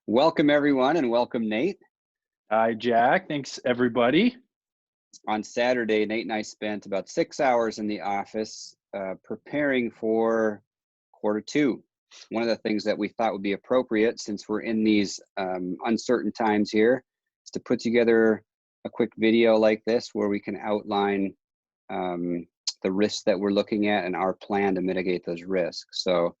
Welcome everyone and welcome Nate. Hi, Jack. Thanks, everybody. On Saturday, Nate and I spent about 6 hours in the office preparing for Q2. One of the things that we thought would be appropriate since we're in these uncertain times here is to put together a quick video like this where we can outline the risks that we're looking at and our plan to mitigate those risks. So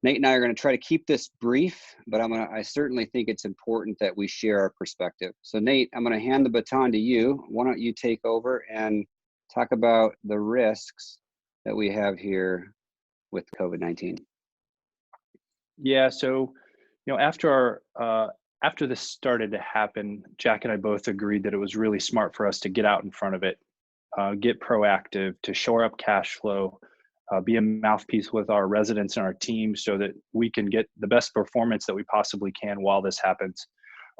Nate and I are going to try to keep this brief, but I certainly think it's important that we share our perspective. So Nate, I'm going to hand the baton to you. Why don't you take over and talk about the risks that we have here with COVID-19? Yeah, so after this started to happen, Jack and I both agreed that it was really smart for us to get out in front of it, get proactive, to shore up cash flow, be a mouthpiece with our residents and our team so that we can get the best performance that we possibly can while this happens.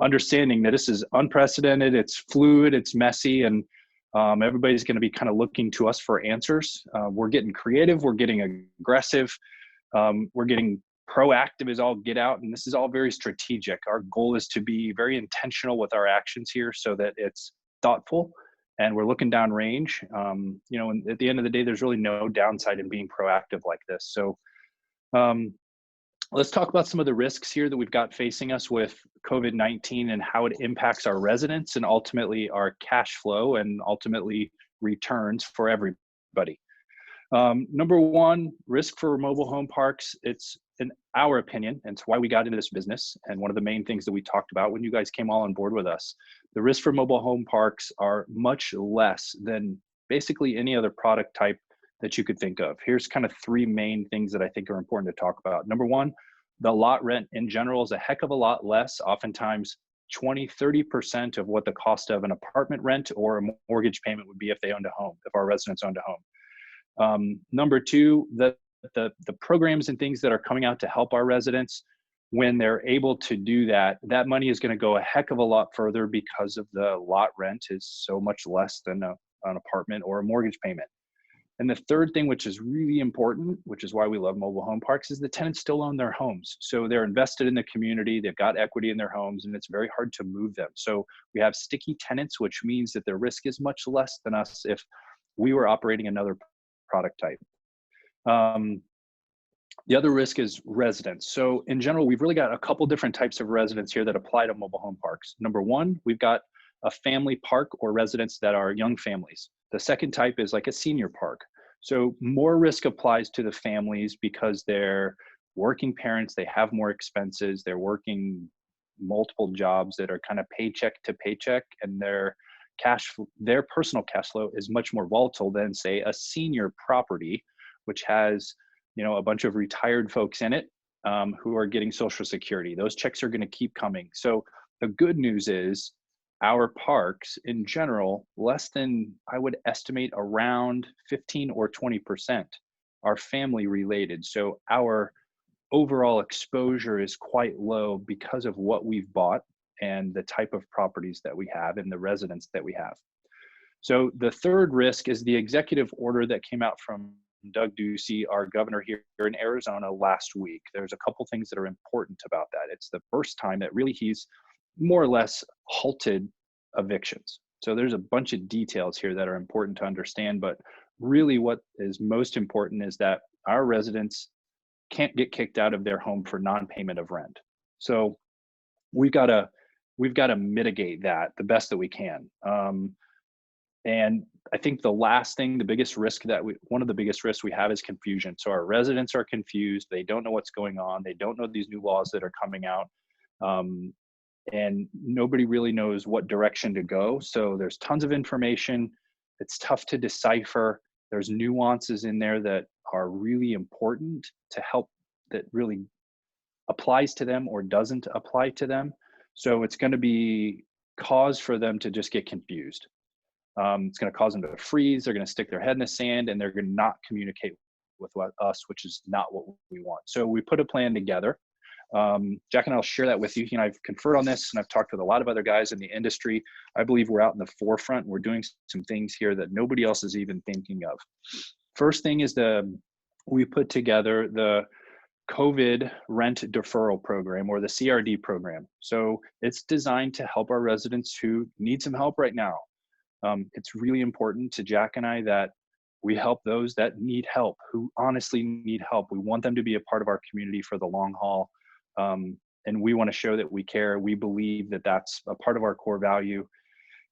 Understanding that this is unprecedented, it's fluid, it's messy, and everybody's going to be kind of looking to us for answers. We're getting creative, we're getting aggressive, we're getting proactive as all get out, and this is all very strategic. Our goal is to be very intentional with our actions here so that it's thoughtful and we're looking down range. And at the end of the day, there's really no downside in being proactive like this. So let's talk about some of the risks here that we've got facing us with COVID-19 and how it impacts our residents and ultimately our cash flow and ultimately returns for everybody. Number one, risk for mobile home parks. It's in our opinion, and it's why we got into this business. And one of the main things that we talked about when you guys came all on board with us, the risk for mobile home parks are much less than basically any other product type that you could think of. Here's kind of three main things that I think are important to talk about. Number one, the lot rent in general is a heck of a lot less, oftentimes 20-30% of what the cost of an apartment rent or a mortgage payment would be if they owned a home, if our residents owned a home. Number two, the programs and things that are coming out to help our residents, when they're able to do that, that money is going to go a heck of a lot further because of the lot rent is so much less than an apartment or a mortgage payment. And the third thing, which is really important, which is why we love mobile home parks, is the tenants still own their homes. So they're invested in the community, they've got equity in their homes, and it's very hard to move them. So we have sticky tenants, which means that their risk is much less than us if we were operating another product type. The other risk is residents. So in general, we've really got a couple different types of residents here that apply to mobile home parks. Number one, we've got a family park or residents that are young families. The second type is like a senior park. So more risk applies to the families because they're working parents, they have more expenses, they're working multiple jobs that are kind of paycheck to paycheck, and their personal cash flow is much more volatile than, say, a senior property, which has a bunch of retired folks in it who are getting Social Security. Those checks are going to keep coming. So the good news is our parks in general, less than, I would estimate, around 15 or 20% are family related. So our overall exposure is quite low because of what we've bought and the type of properties that we have and the residents that we have. So the third risk is the executive order that came out from Doug Ducey, our governor here in Arizona last week. There's a couple things that are important about that. It's the first time that really he's more or less halted evictions. So there's a bunch of details here that are important to understand, but really what is most important is that our residents can't get kicked out of their home for non-payment of rent. So we've got to mitigate that the best that we can. And I think the last thing, one of the biggest risks we have is confusion. So our residents are confused. They don't know what's going on. They don't know these new laws that are coming out. And nobody really knows what direction to go. So there's tons of information. It's tough to decipher. There's nuances in there that are really important to help, that really applies to them or doesn't apply to them. So it's going to be cause for them to just get confused. It's going to cause them to freeze. They're going to stick their head in the sand, and they're going to not communicate with us, which is not what we want. So we put a plan together. Jack and I'll share that with you. I've conferred on this, and I've talked with a lot of other guys in the industry. I believe we're out in the forefront. We're doing some things here that nobody else is even thinking of. First thing is we put together COVID rent deferral program, or the CRD program. So it's designed to help our residents who need some help right now. It's really important to Jack and I that we help those that need help, who honestly need help. We want them to be a part of our community for the long haul. And we want to show that we care. We believe that that's a part of our core value.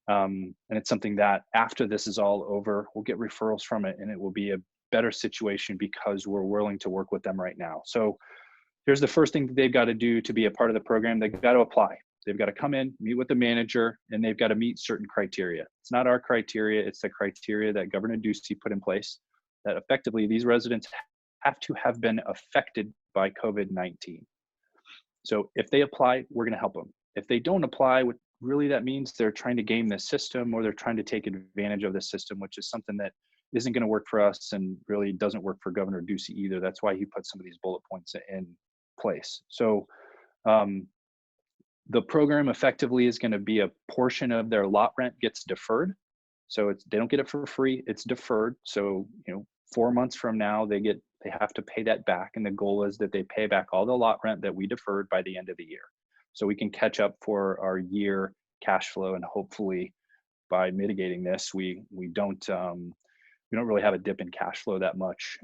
And it's something that after this is all over, we'll get referrals from it, and it will be a better situation because we're willing to work with them right now. So here's the first thing that they've got to do to be a part of the program. They've got to apply. They've got to come in, meet with the manager, and they've got to meet certain criteria. It's not our criteria, it's the criteria that Governor Ducey put in place, that effectively these residents have to have been affected by COVID-19. So if they apply, we're gonna help them. If they don't apply, what really that means they're trying to game the system, or they're trying to take advantage of the system, which is something that isn't gonna work for us and really doesn't work for Governor Ducey either. That's why he put some of these bullet points in place. So the program effectively is going to be a portion of their lot rent gets deferred. So they don't get it for free, it's deferred. So 4 months from now they have to pay that back, and the goal is that they pay back all the lot rent that we deferred by the end of the year, so we can catch up for our year cash flow. And hopefully by mitigating this, we don't really have a dip in cash flow that much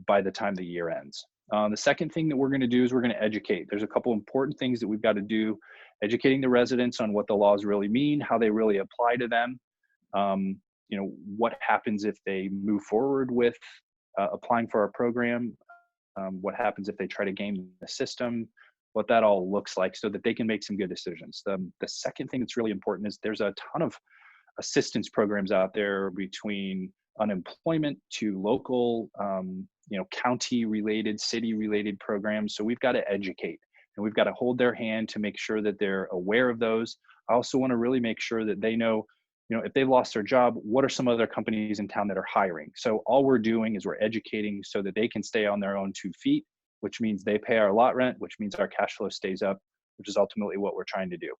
by the time the year ends. The second thing that we're going to do is we're going to educate. There's a couple important things that we've got to do, educating the residents on what the laws really mean, how they really apply to them. What happens if they move forward with applying for our program, what happens if they try to game the system, what that all looks like, so that they can make some good decisions. The second thing that's really important is there's a ton of assistance programs out there, between unemployment to local, county related, city related programs. So we've got to educate, and we've got to hold their hand to make sure that they're aware of those. I also want to really make sure that they know, if they've lost their job, what are some other companies in town that are hiring? So all we're doing is we're educating so that they can stay on their own 2 feet, which means they pay our lot rent, which means our cash flow stays up, which is ultimately what we're trying to do.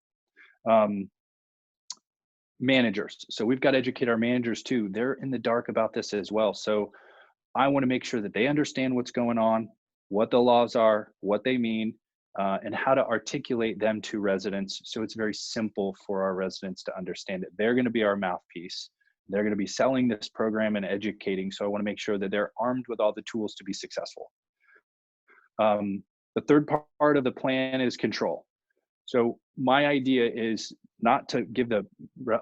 Managers. So we've got to educate our managers too. They're in the dark about this as well. So I want to make sure that they understand what's going on, what the laws are, what they mean, and how to articulate them to residents. So it's very simple for our residents to understand it. They're going to be our mouthpiece. They're going to be selling this program and educating. So I want to make sure that they're armed with all the tools to be successful. The third part of the plan is control. So my idea is not to give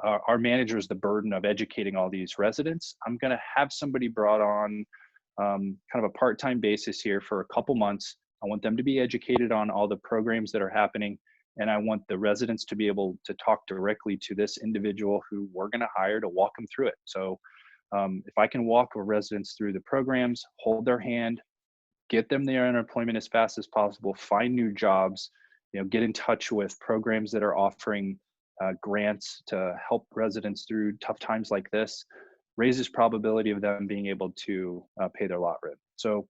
our managers the burden of educating all these residents. I'm going to have somebody brought on kind of a part-time basis here for a couple months. I want them to be educated on all the programs that are happening, and I want the residents to be able to talk directly to this individual who we're going to hire to walk them through it. So if I can walk our residents through the programs, hold their hand, get them their unemployment as fast as possible, find new jobs, get in touch with programs that are offering grants to help residents through tough times like this, raises probability of them being able to pay their lot rent. So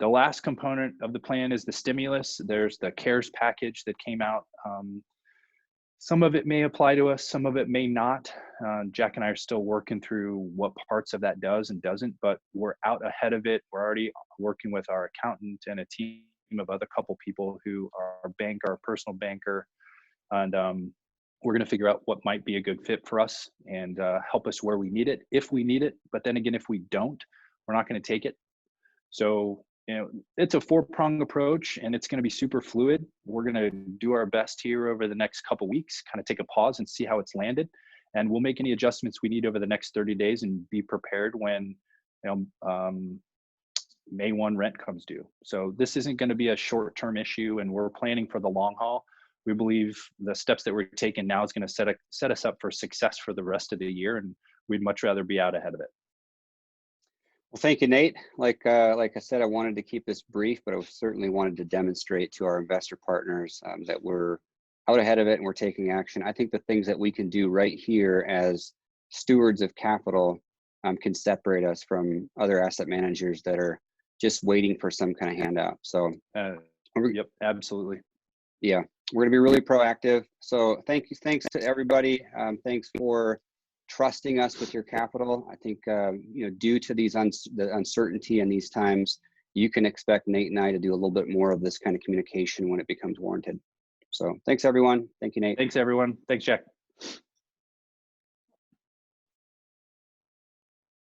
the last component of the plan is the stimulus. There's the CARES package that came out. Some of it may apply to us, some of it may not. Jack and I are still working through what parts of that does and doesn't, but we're out ahead of it. We're already working with our accountant and a team of other couple people who are our personal banker. And we're going to figure out what might be a good fit for us and help us where we need it, if we need it. But then again, if we don't, we're not going to take it. So, it's a 4-pronged approach, and it's going to be super fluid. We're going to do our best here over the next couple weeks, kind of take a pause and see how it's landed. And we'll make any adjustments we need over the next 30 days and be prepared when, May 1 rent comes due. So this isn't going to be a short-term issue, and we're planning for the long haul. We believe the steps that we're taking now is going to set us up for success for the rest of the year, and we'd much rather be out ahead of it. Well, thank you, Nate. Like I said, I wanted to keep this brief, but I certainly wanted to demonstrate to our investor partners that we're out ahead of it and we're taking action. I think the things that we can do right here as stewards of capital can separate us from other asset managers that are just waiting for some kind of handout. So, yep, absolutely. Yeah, we're going to be really proactive. So thanks to everybody. Thanks for trusting us with your capital. I think, due to the uncertainty in these times, you can expect Nate and I to do a little bit more of this kind of communication when it becomes warranted. So thanks, everyone. Thank you, Nate. Thanks, everyone. Thanks, Jack.